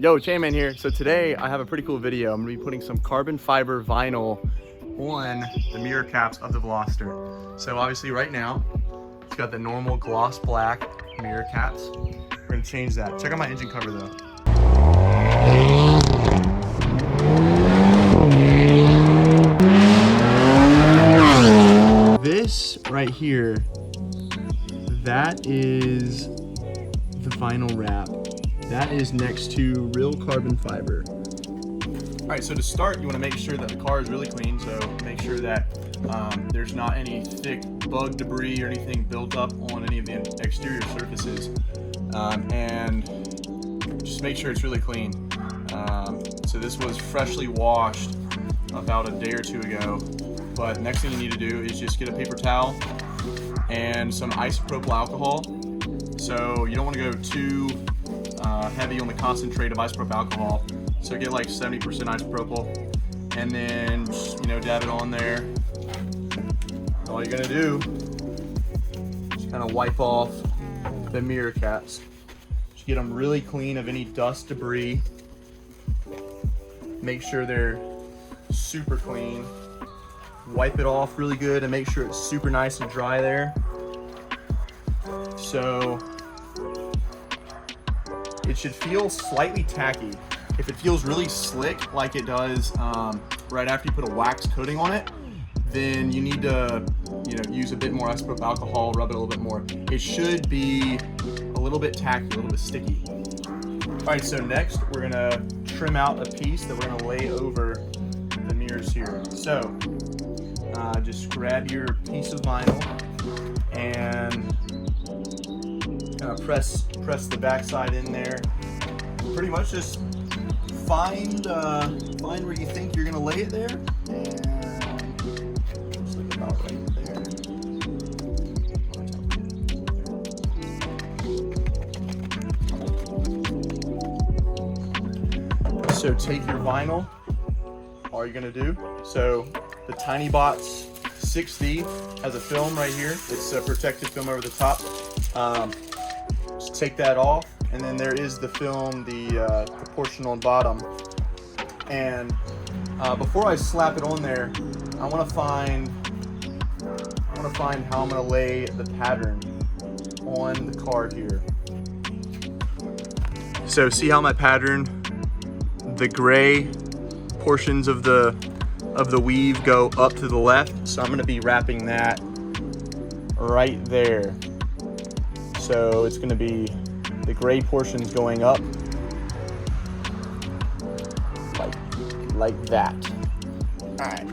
Yo, Chainman here. So today I have a pretty cool video. I'm gonna be putting some carbon fiber vinyl on the mirror caps of the Veloster. So obviously right now, it's got the normal gloss black mirror caps. We're gonna change that. Check out my engine cover though. This right here, that is the vinyl wrap. That is next to real carbon fiber. All right, so to start, you want to make sure that the car is really clean. So make sure that there's not any thick bug debris or anything built up on any of the exterior surfaces. And just make sure it's really clean. So this was freshly washed about a day or two ago. But next thing you need to do is just get a paper towel and some isopropyl alcohol. So you don't want to go too heavy on the concentrate of isopropyl alcohol. So get like 70% isopropyl, and then just, dab it on there. All you're gonna do is kind of wipe off the mirror caps. Just get them really clean of any dust, debris. Make sure they're super clean. Wipe it off really good and make sure it's super nice and dry there. So it should feel slightly tacky. If it feels really slick like it does right after you put a wax coating on it, then you need to use a bit more isopropyl alcohol, rub it a little bit more. It should be a little bit tacky, a little bit sticky. All right, so next we're gonna trim out a piece that we're gonna lay over the mirrors here. So just grab your piece of vinyl and kind of press the backside in there. Pretty much just find where you think you're gonna lay it there, and just like about right there. So take your vinyl. All you're gonna do. So the TinyBots 6D has a film right here. It's a protective film over the top. Just take that off, and then there is the film, the portion on bottom. And before I slap it on there, I want to find how I'm going to lay the pattern on the car here. So see how my pattern, the gray portions of the weave go up to the left. So I'm going to be wrapping that right there. So it's going to be the gray portions going up like that. All right.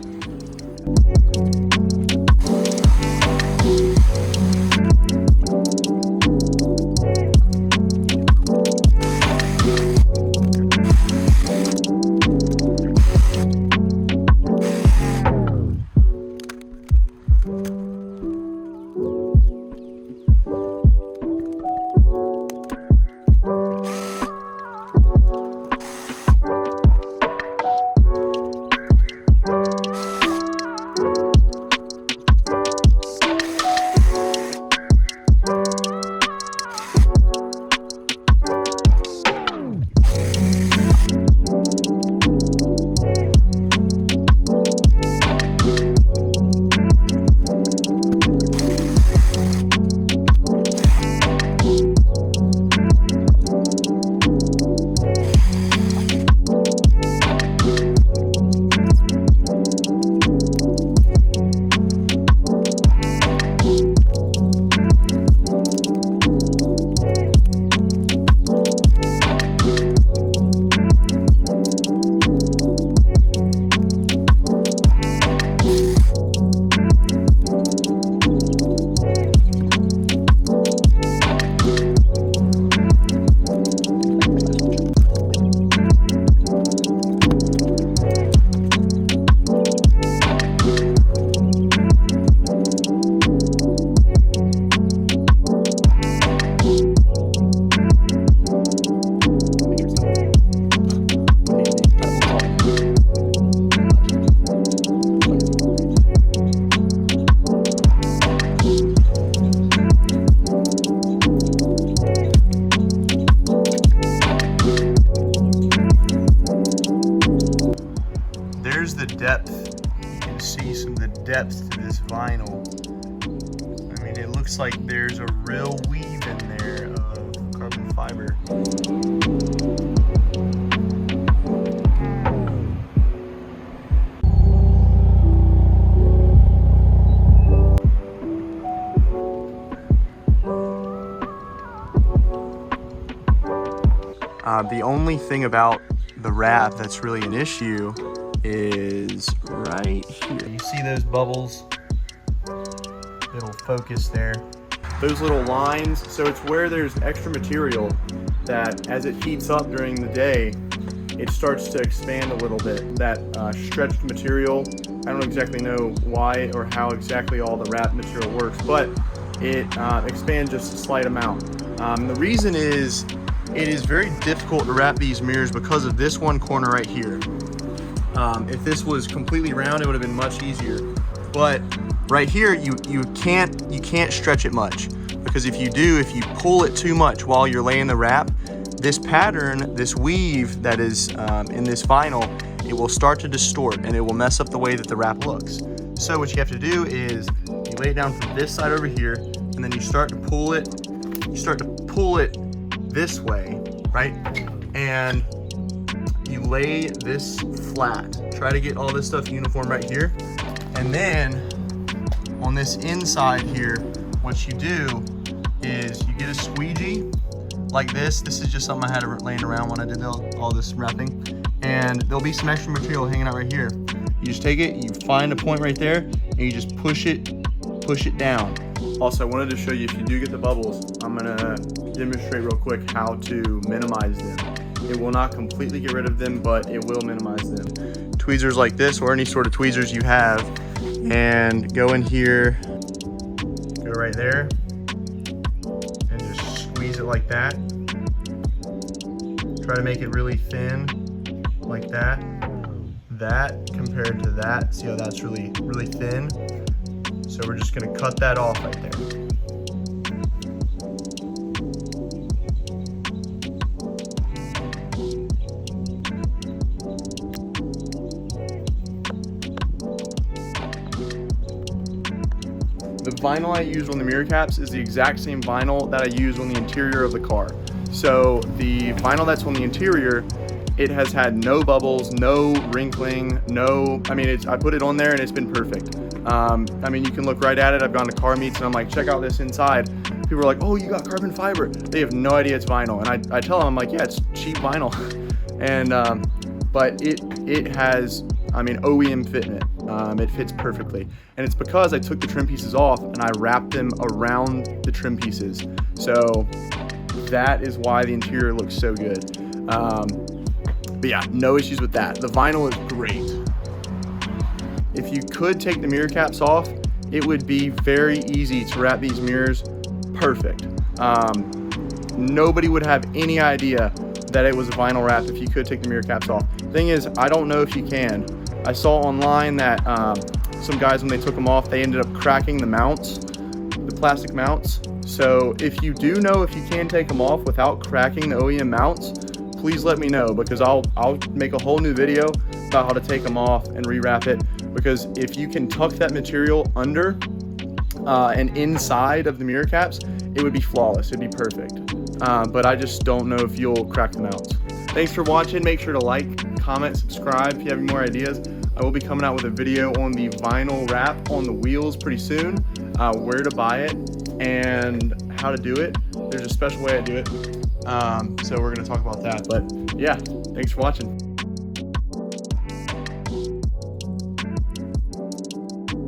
depth. You can see some of the depth to this vinyl. I mean, it looks like there's a real weave in there of carbon fiber. The only thing about the wrap that's really an issue is right here. You see those bubbles? It'll focus there. Those little lines, so it's where there's extra material that as it heats up during the day, it starts to expand a little bit. That stretched material, I don't exactly know why or how exactly all the wrap material works, but it expands just a slight amount. The reason is, it is very difficult to wrap these mirrors because of this one corner right here. If this was completely round, it would have been much easier. But right here, you can't stretch it much, because if you pull it too much while you're laying the wrap, this pattern, this weave that is in this vinyl, it will start to distort and it will mess up the way that the wrap looks. So what you have to do is you lay it down from this side over here, and then you start to pull it. You start to pull it this way, right? And you lay this flat. Try to get all this stuff uniform right here. And then on this inside here, what you do is you get a squeegee like this. This is just something I had laying around when I did all this wrapping. And there'll be some extra material hanging out right here. You just take it, you find a point right there, and you just push it down. Also, I wanted to show you, if you do get the bubbles, I'm gonna demonstrate real quick how to minimize them. It will not completely get rid of them, but it will minimize them. Tweezers like this, or any sort of tweezers you have, and go in here, go right there, and just squeeze it like that. Try to make it really thin, like that. That compared to that, see how that's really, really thin? So we're just gonna cut that off right there. The vinyl I use on the mirror caps is the exact same vinyl that I use on the interior of the car. So the vinyl that's on the interior, it has had no bubbles, no wrinkling, I put it on there and it's been perfect. I mean, you can look right at it. I've gone to car meets and I'm like, check out this inside. People are like, oh, you got carbon fiber. They have no idea it's vinyl. And I tell them, I'm like, yeah, it's cheap vinyl. And, but it has, OEM fitment. It fits perfectly. And it's because I took the trim pieces off and I wrapped them around the trim pieces. So that is why the interior looks so good. But yeah, no issues with that. The vinyl is great. If you could take the mirror caps off, it would be very easy to wrap these mirrors perfect. Nobody would have any idea that it was a vinyl wrap if you could take the mirror caps off. Thing is, I don't know if you can. I saw online that some guys, when they took them off, they ended up cracking the mounts, the plastic mounts. So if you do know if you can take them off without cracking the OEM mounts, please let me know, because I'll make a whole new video about how to take them off and rewrap it. Because if you can tuck that material under and inside of the mirror caps, it would be flawless. It'd be perfect. But I just don't know if you'll crack them out. Thanks for watching. Make sure to like, comment, subscribe if you have any more ideas. I will be coming out with a video on the vinyl wrap on the wheels pretty soon, where to buy it and how to do it. There's a special way I do it. So we're going to talk about that. But yeah, thanks for watching.